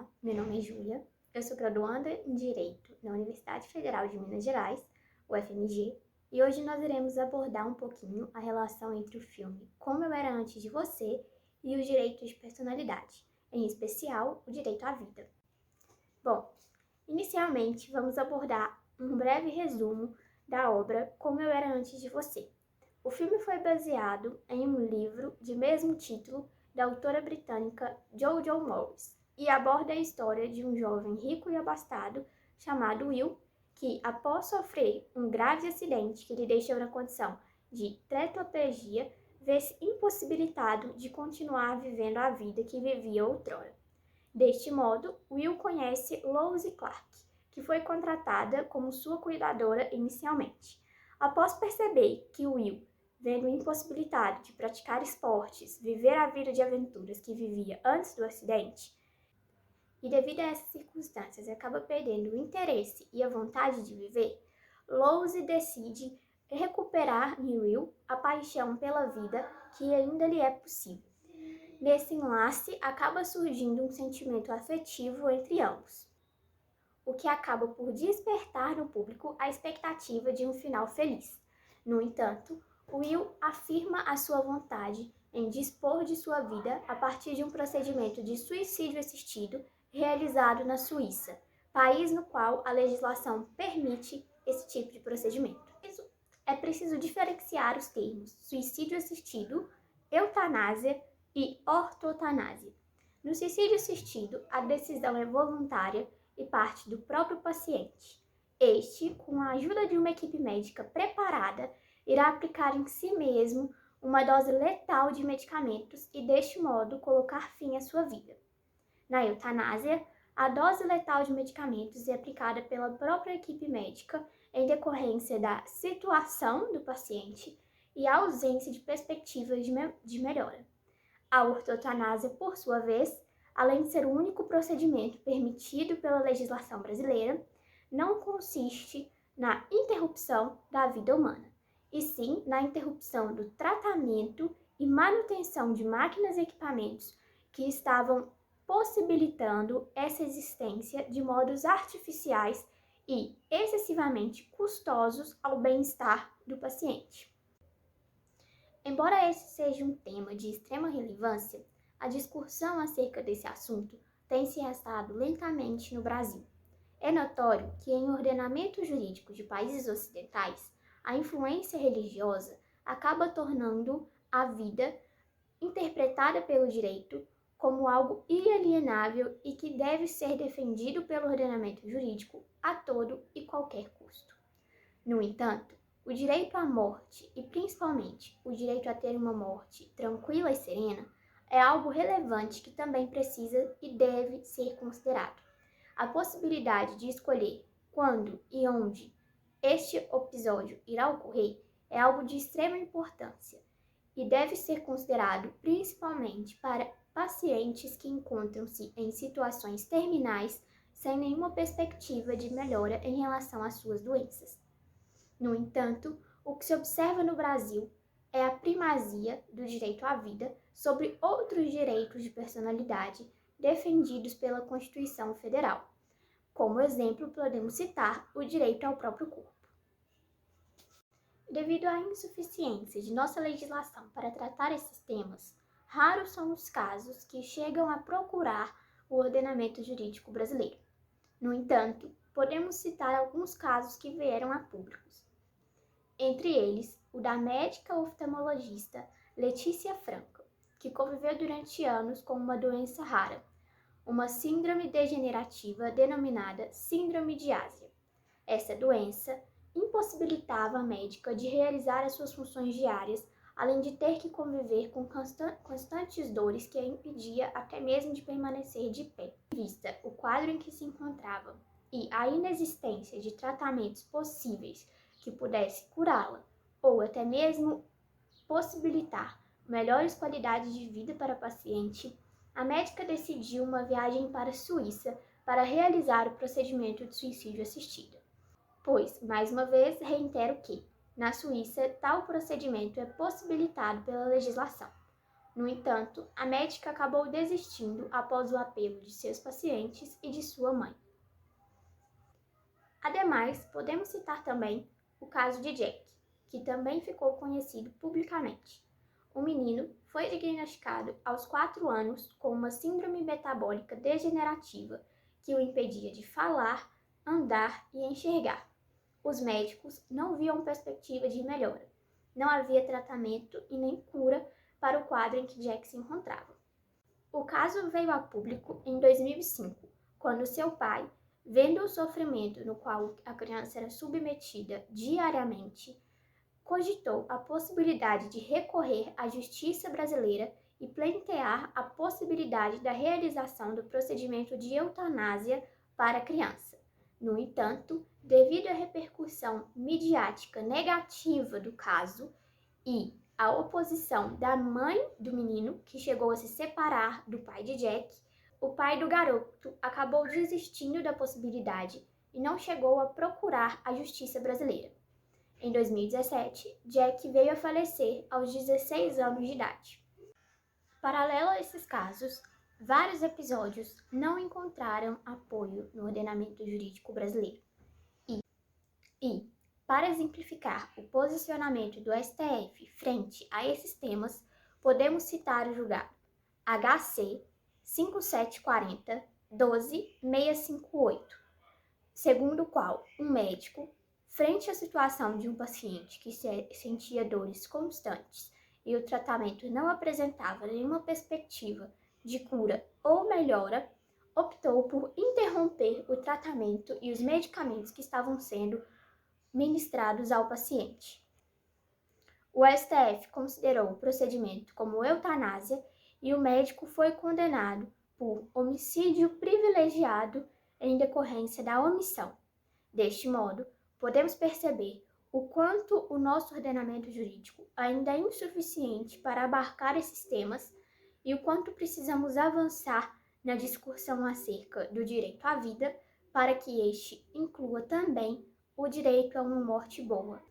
Olá, meu nome é Júlia, eu sou graduanda em Direito na Universidade Federal de Minas Gerais, UFMG, e hoje nós iremos abordar um pouquinho a relação entre o filme Como Eu Era Antes de Você e os direitos de personalidade, em especial o direito à vida. Bom, inicialmente vamos abordar um breve resumo da obra Como Eu Era Antes de Você. O filme foi baseado em um livro de mesmo título da autora britânica Jojo Morris e aborda a história de um jovem rico e abastado chamado Will, que, após sofrer um grave acidente que lhe deixou na condição de tetraplegia, vê-se impossibilitado de continuar vivendo a vida que vivia outrora. Deste modo, Will conhece Lois Clark, que foi contratada como sua cuidadora inicialmente. Após perceber que Will, vendo impossibilitado de praticar esportes, viver a vida de aventuras que vivia antes do acidente, e devido a essas circunstâncias acaba perdendo o interesse e a vontade de viver, Lois decide recuperar em Will a paixão pela vida que ainda lhe é possível. Nesse enlace, acaba surgindo um sentimento afetivo entre ambos, o que acaba por despertar no público a expectativa de um final feliz. No entanto, Will afirma a sua vontade em dispor de sua vida a partir de um procedimento de suicídio assistido realizado na Suíça, país no qual a legislação permite esse tipo de procedimento. É preciso diferenciar os termos suicídio assistido, eutanásia e ortotanásia. No suicídio assistido, a decisão é voluntária e parte do próprio paciente. Este, com a ajuda de uma equipe médica preparada, irá aplicar em si mesmo uma dose letal de medicamentos e, deste modo, colocar fim à sua vida. Na eutanásia, a dose letal de medicamentos é aplicada pela própria equipe médica em decorrência da situação do paciente e a ausência de perspectivas de melhora. A ortotanásia, por sua vez, além de ser o único procedimento permitido pela legislação brasileira, não consiste na interrupção da vida humana, e sim na interrupção do tratamento e manutenção de máquinas e equipamentos que estavam possibilitando essa existência de modos artificiais e excessivamente custosos ao bem-estar do paciente. Embora esse seja um tema de extrema relevância, a discussão acerca desse assunto tem se arrastado lentamente no Brasil. É notório que em ordenamento jurídico de países ocidentais, a influência religiosa acaba tornando a vida interpretada pelo direito como algo inalienável e que deve ser defendido pelo ordenamento jurídico a todo e qualquer custo. No entanto, o direito à morte, e principalmente o direito a ter uma morte tranquila e serena, é algo relevante que também precisa e deve ser considerado. A possibilidade de escolher quando e onde este episódio irá ocorrer é algo de extrema importância e deve ser considerado principalmente para pacientes que encontram-se em situações terminais sem nenhuma perspectiva de melhora em relação às suas doenças. No entanto, o que se observa no Brasil é a primazia do direito à vida sobre outros direitos de personalidade defendidos pela Constituição Federal. Como exemplo, podemos citar o direito ao próprio corpo. Devido à insuficiência de nossa legislação para tratar esses temas, raros são os casos que chegam a procurar o ordenamento jurídico brasileiro. No entanto, podemos citar alguns casos que vieram a público. Entre eles, o da médica oftalmologista Letícia Franco, que conviveu durante anos com uma doença rara, uma síndrome degenerativa denominada síndrome de Asher. Essa doença impossibilitava a médica de realizar as suas funções diárias, além de ter que conviver com constantes dores que a impedia até mesmo de permanecer de pé. Vista o quadro em que se encontrava e a inexistência de tratamentos possíveis que pudesse curá-la ou até mesmo possibilitar melhores qualidades de vida para a paciente, a médica decidiu uma viagem para a Suíça para realizar o procedimento de suicídio assistido. Pois, mais uma vez, reitero que, na Suíça, tal procedimento é possibilitado pela legislação. No entanto, a médica acabou desistindo após o apelo de seus pacientes e de sua mãe. Ademais, podemos citar também o caso de Jack, que também ficou conhecido publicamente. O menino foi diagnosticado aos 4 anos com uma síndrome metabólica degenerativa que o impedia de falar, andar e enxergar. Os médicos não viam perspectiva de melhora. Não havia tratamento e nem cura para o quadro em que Jack se encontrava. O caso veio a público em 2005, quando seu pai, vendo o sofrimento no qual a criança era submetida diariamente, cogitou a possibilidade de recorrer à justiça brasileira e pleitear a possibilidade da realização do procedimento de eutanásia para a criança. No entanto, devido à repercussão midiática negativa do caso e a oposição da mãe do menino, que chegou a se separar do pai de Jack, o pai do garoto acabou desistindo da possibilidade e não chegou a procurar a justiça brasileira. Em 2017, Jack veio a falecer aos 16 anos de idade. Paralelo a esses casos, vários episódios não encontraram apoio no ordenamento jurídico brasileiro. E, para exemplificar o posicionamento do STF frente a esses temas, podemos citar o julgado HC 5740-12658, segundo o qual um médico, frente à situação de um paciente que sentia dores constantes e o tratamento não apresentava nenhuma perspectiva de cura ou melhora, optou por interromper o tratamento e os medicamentos que estavam sendo ministrados ao paciente. O STF considerou o procedimento como eutanásia e o médico foi condenado por homicídio privilegiado em decorrência da omissão. Deste modo, podemos perceber o quanto o nosso ordenamento jurídico ainda é insuficiente para abarcar esses temas e o quanto precisamos avançar na discussão acerca do direito à vida para que este inclua também o direito a uma morte boa.